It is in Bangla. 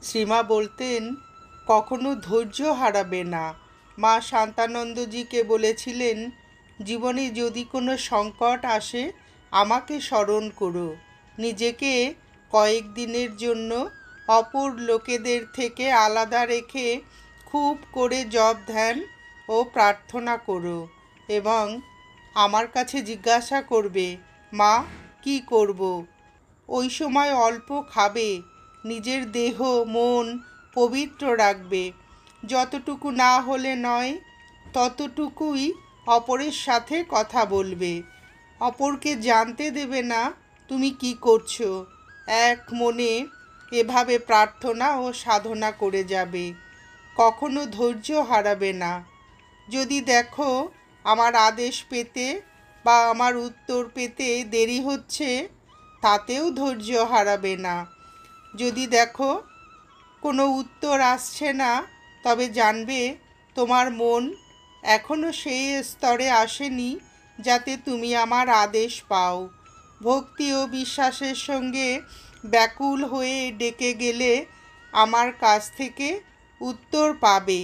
শ্রীমা বলতেন, কখনো ধৈর্য হারাবে না। মা শান্তানন্দজিকে বলেছিলেন, জীবনে যদি কোনো সংকট আসে আমাকে স্মরণ করো। নিজেকে কয়েকদিনের জন্য অপর লোকেদের থেকে আলাদা রেখে খুব করে জপ ধ্যান ও প্রার্থনা করো এবং আমার কাছে জিজ্ঞাসা করবে, মা কি করব। ওই সময় অল্প খাবে, নিজের দেহ মন পবিত্র রাখবে, যতটুকু না হলে নয় ততটুকুই অপরের সাথে কথা বলবে। অপরকে জানতে দেবে না তুমি কি করছো। এক মনে এভাবে প্রার্থনা ও সাধনা করে যাবে। কখনো ধৈর্য হারাবে না। যদি দেখো আমার আদেশ পেতে বা আমার উত্তর পেতে দেরি হচ্ছে, তাতেও ধৈর্য হারাবে না। যদি দেখো কোনো উত্তর আসছে না, তবে জানবে তোমার মন এখনও সেই স্তরে আসেনি যাতে তুমি আমার আদেশ পাও। ভক্তি ও বিশ্বাসের সঙ্গে ব্যাকুল হয়ে ডেকে গেলে আমার কাছ থেকে উত্তর পাবে।